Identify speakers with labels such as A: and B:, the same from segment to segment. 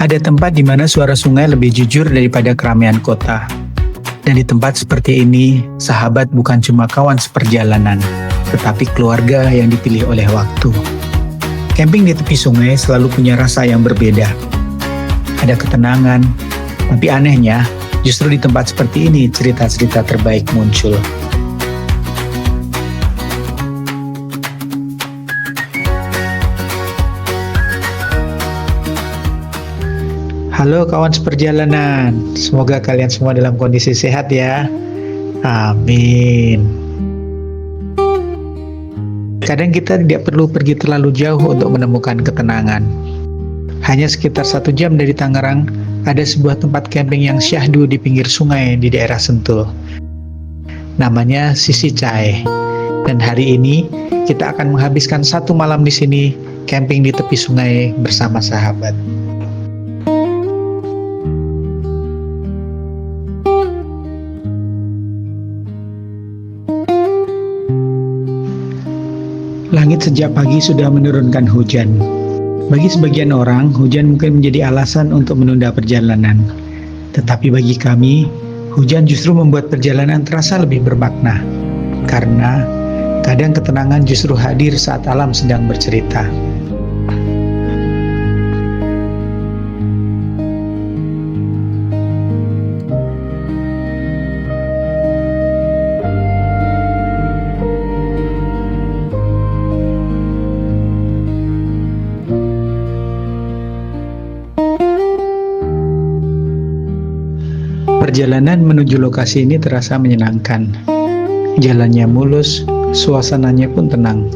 A: Ada tempat di mana suara sungai lebih jujur daripada keramaian kota. Dan di tempat seperti ini, sahabat bukan cuma kawan seperjalanan, tetapi keluarga yang dipilih oleh waktu. Camping di tepi sungai selalu punya rasa yang berbeda. Ada ketenangan, tapi anehnya, justru di tempat seperti ini cerita-cerita terbaik muncul. Halo kawan seperjalanan, semoga kalian semua dalam kondisi sehat ya. Amin. Kadang kita tidak perlu pergi terlalu jauh untuk menemukan ketenangan. Hanya sekitar 1 jam dari Tangerang, ada sebuah tempat camping yang syahdu di pinggir sungai di daerah Sentul. Namanya Sisi Cae. Dan hari ini kita akan menghabiskan 1 malam di sini, camping di tepi sungai bersama sahabat. Langit sejak pagi sudah menurunkan hujan. Bagi sebagian orang, hujan mungkin menjadi alasan untuk menunda perjalanan. Tetapi bagi kami, hujan justru membuat perjalanan terasa lebih bermakna. Karena kadang ketenangan justru hadir saat alam sedang bercerita. Perjalanan menuju lokasi ini terasa menyenangkan. Jalannya mulus, suasananya pun tenang,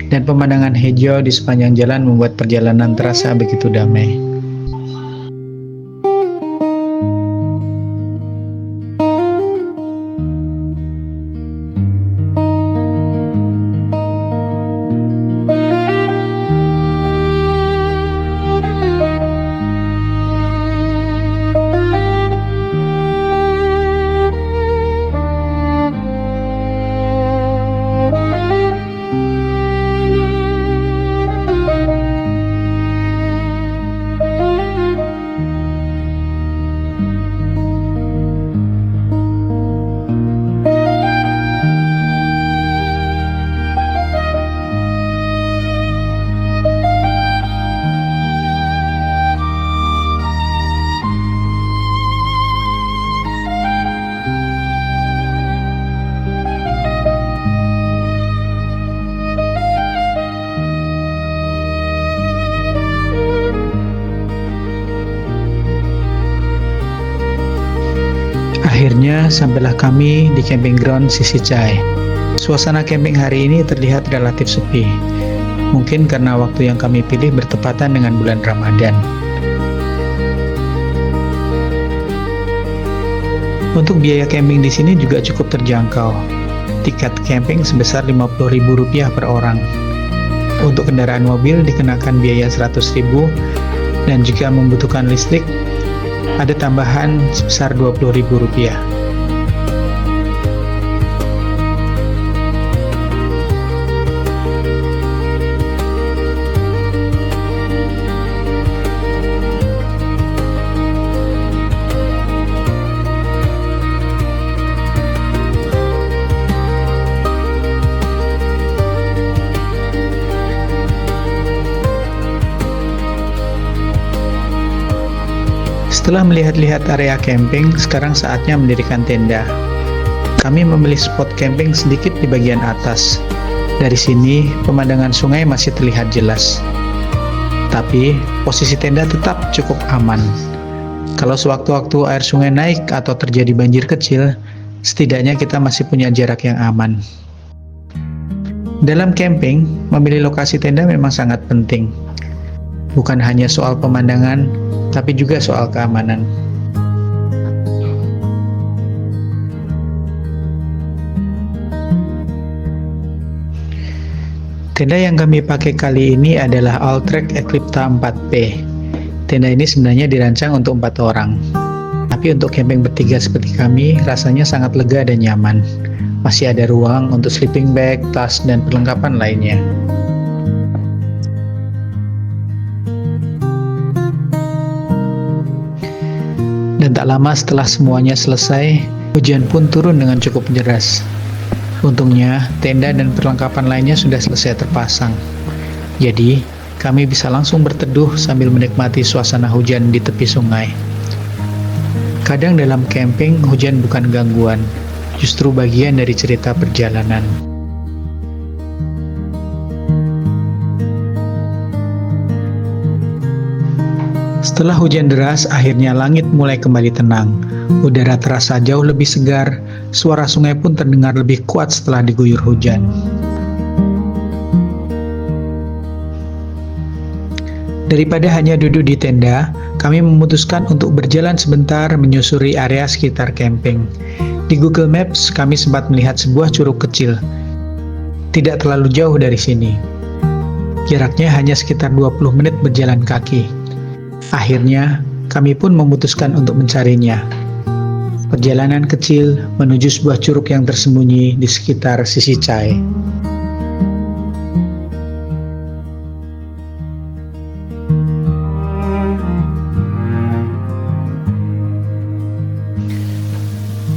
A: dan pemandangan hijau di sepanjang jalan membuat perjalanan terasa begitu damai. Akhirnya sampailah kami di camping ground Sisi Cae. Suasana camping hari ini terlihat relatif sepi. Mungkin karena waktu yang kami pilih bertepatan dengan bulan Ramadan. Untuk biaya camping di sini juga cukup terjangkau. Tiket camping sebesar Rp50.000 per orang. Untuk kendaraan mobil dikenakan biaya Rp100.000 dan jika membutuhkan listrik ada tambahan sebesar Rp20.000. Setelah melihat-lihat area camping, sekarang saatnya mendirikan tenda. Kami memilih spot camping sedikit di bagian atas. Dari sini, pemandangan sungai masih terlihat jelas. Tapi, posisi tenda tetap cukup aman. Kalau sewaktu-waktu air sungai naik atau terjadi banjir kecil, setidaknya kita masih punya jarak yang aman. Dalam camping, memilih lokasi tenda memang sangat penting. Bukan hanya soal pemandangan, tapi juga soal keamanan. Tenda yang kami pakai kali ini adalah Alltrack Eclipta 4P. Tenda ini sebenarnya dirancang untuk 4 orang. Tapi untuk camping bertiga seperti kami, rasanya sangat lega dan nyaman. Masih ada ruang untuk sleeping bag, tas, dan perlengkapan lainnya. Dan tak lama setelah semuanya selesai, hujan pun turun dengan cukup deras. Untungnya, tenda dan perlengkapan lainnya sudah selesai terpasang. Jadi, kami bisa langsung berteduh sambil menikmati suasana hujan di tepi sungai. Kadang dalam camping, hujan bukan gangguan, justru bagian dari cerita perjalanan. Setelah hujan deras, akhirnya langit mulai kembali tenang. Udara terasa jauh lebih segar, suara sungai pun terdengar lebih kuat setelah diguyur hujan. Daripada hanya duduk di tenda, kami memutuskan untuk berjalan sebentar menyusuri area sekitar camping. Di Google Maps, kami sempat melihat sebuah curug kecil. Tidak terlalu jauh dari sini. Jaraknya hanya sekitar 20 menit berjalan kaki. Akhirnya, kami pun memutuskan untuk mencarinya. Perjalanan kecil menuju sebuah curug yang tersembunyi di sekitar Sisi Cai.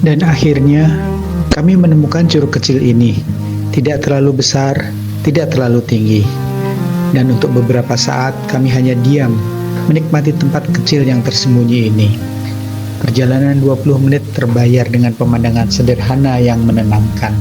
A: Dan akhirnya, kami menemukan curug kecil ini. Tidak terlalu besar, tidak terlalu tinggi. Dan untuk beberapa saat, kami hanya diam menikmati tempat kecil yang tersembunyi ini. Perjalanan 20 menit terbayar dengan pemandangan sederhana yang menenangkan.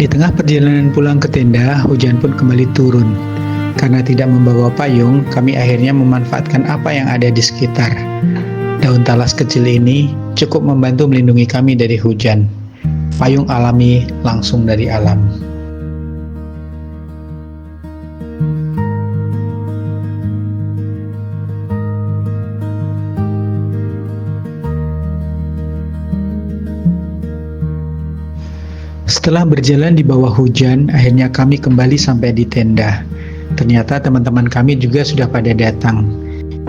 A: Di tengah perjalanan pulang ke tenda, hujan pun kembali turun. Karena tidak membawa payung, kami akhirnya memanfaatkan apa yang ada di sekitar. Daun talas kecil ini cukup membantu melindungi kami dari hujan. Payung alami langsung dari alam. Setelah berjalan di bawah hujan, akhirnya kami kembali sampai di tenda. Ternyata teman-teman kami juga sudah pada datang.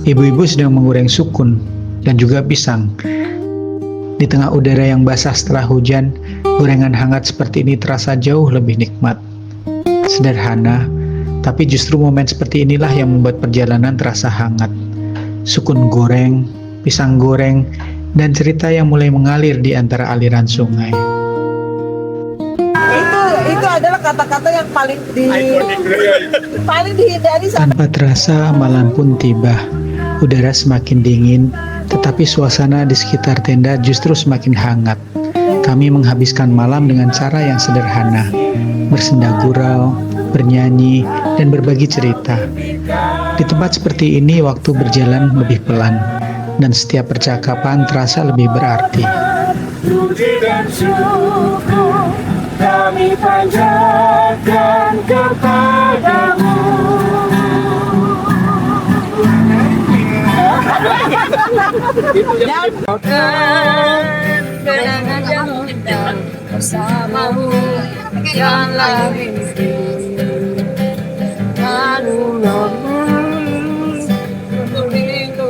A: Ibu-ibu sedang menggoreng sukun dan juga pisang. Di tengah udara yang basah setelah hujan, gorengan hangat seperti ini terasa jauh lebih nikmat. Sederhana, tapi justru momen seperti inilah yang membuat perjalanan terasa hangat. Sukun goreng, pisang goreng, dan cerita yang mulai mengalir di antara aliran sungai.
B: Itu adalah kata-kata yang paling dihindari.
A: Tanpa terasa malam pun tiba. Udara semakin dingin, tetapi suasana di sekitar tenda justru semakin hangat. Kami menghabiskan malam dengan cara yang sederhana, bersenda gurau, bernyanyi, dan berbagi cerita. Di tempat seperti ini waktu berjalan lebih pelan, dan setiap percakapan terasa lebih berarti.
C: Puji dan syukur kami panjatkan kepadamu.
B: Kenangan yang indah bersamamu yang mimpi menunggu rindu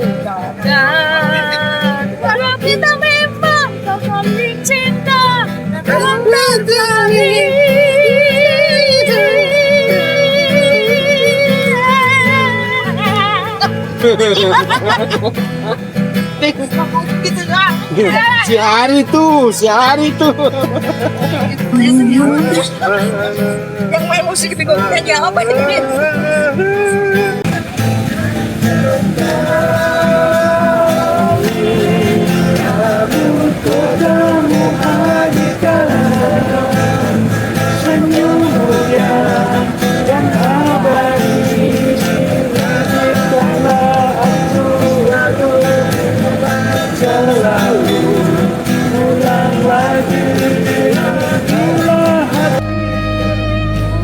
B: dan kalau kita memang saling cinta dan menjadi gitu lah.
C: Si Ari tuh.
B: Yang main musik di nyanyi apa ini?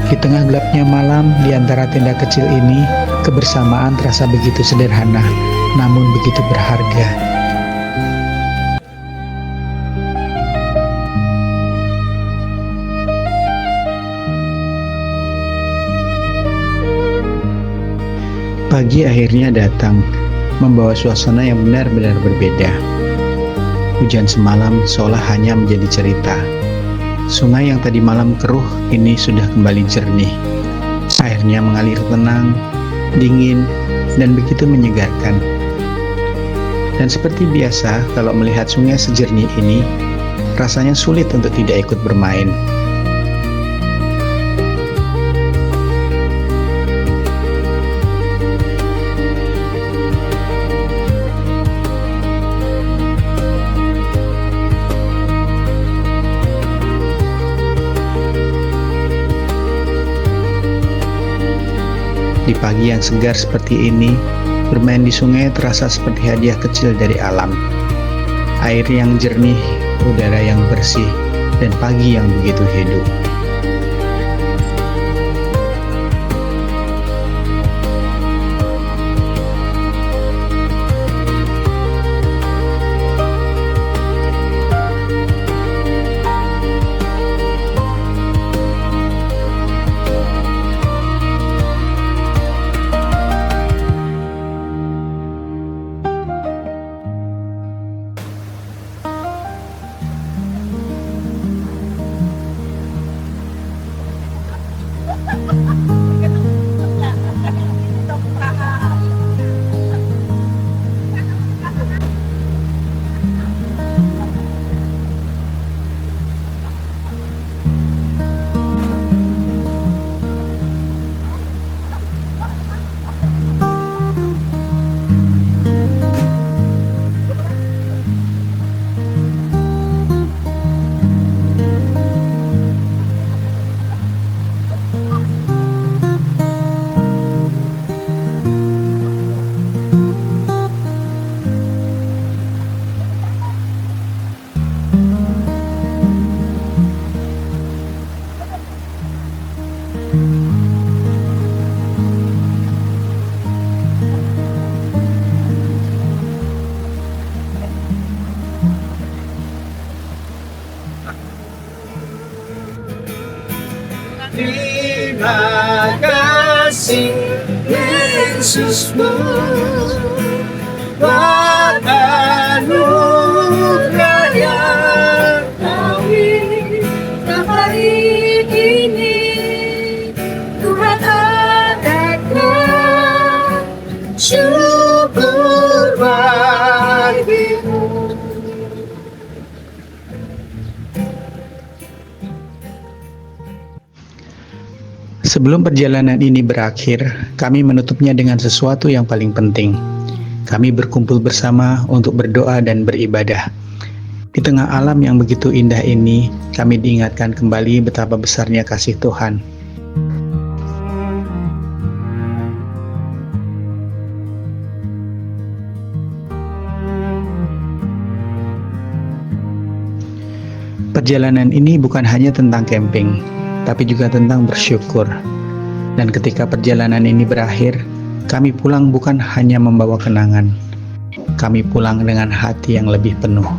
A: Di tengah gelapnya malam, di antara tenda kecil ini, kebersamaan terasa begitu sederhana, namun begitu berharga. Pagi akhirnya datang, membawa suasana yang benar-benar berbeda. Hujan semalam seolah hanya menjadi cerita. Sungai yang tadi malam keruh ini sudah kembali jernih. Airnya mengalir tenang, dingin, dan begitu menyegarkan. Dan seperti biasa, kalau melihat sungai sejernih ini, rasanya sulit untuk tidak ikut bermain. Di pagi yang segar seperti ini, bermain di sungai terasa seperti hadiah kecil dari alam. Air yang jernih, udara yang bersih, dan pagi yang begitu hidup.
C: Terima kasih Yesusmu, buat anugerah yang
B: Hari ini Tuhan adakan
C: syukur bagimu.
A: Sebelum perjalanan ini berakhir, kami menutupnya dengan sesuatu yang paling penting. Kami berkumpul bersama untuk berdoa dan beribadah. Di tengah alam yang begitu indah ini, kami diingatkan kembali betapa besarnya kasih Tuhan. Perjalanan ini bukan hanya tentang camping, tapi juga tentang bersyukur. Dan ketika perjalanan ini berakhir, kami pulang bukan hanya membawa kenangan. Kami pulang dengan hati yang lebih penuh.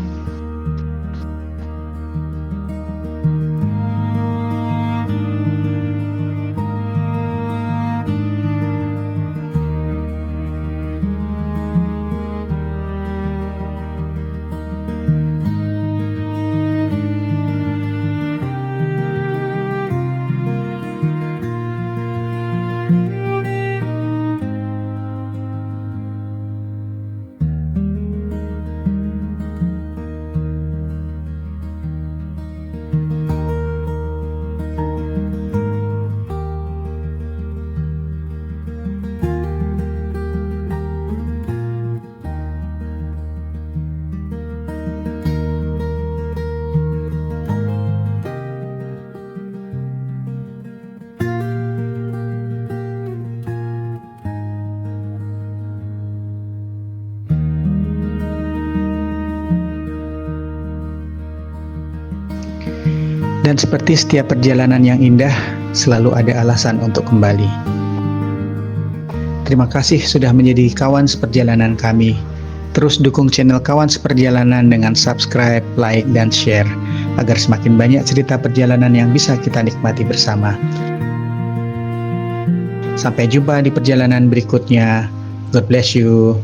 A: Dan seperti setiap perjalanan yang indah, selalu ada alasan untuk kembali. Terima kasih sudah menjadi kawan seperjalanan kami. Terus dukung channel Kawan Seperjalanan dengan subscribe, like, dan share, agar semakin banyak cerita perjalanan yang bisa kita nikmati bersama. Sampai jumpa di perjalanan berikutnya. God bless you.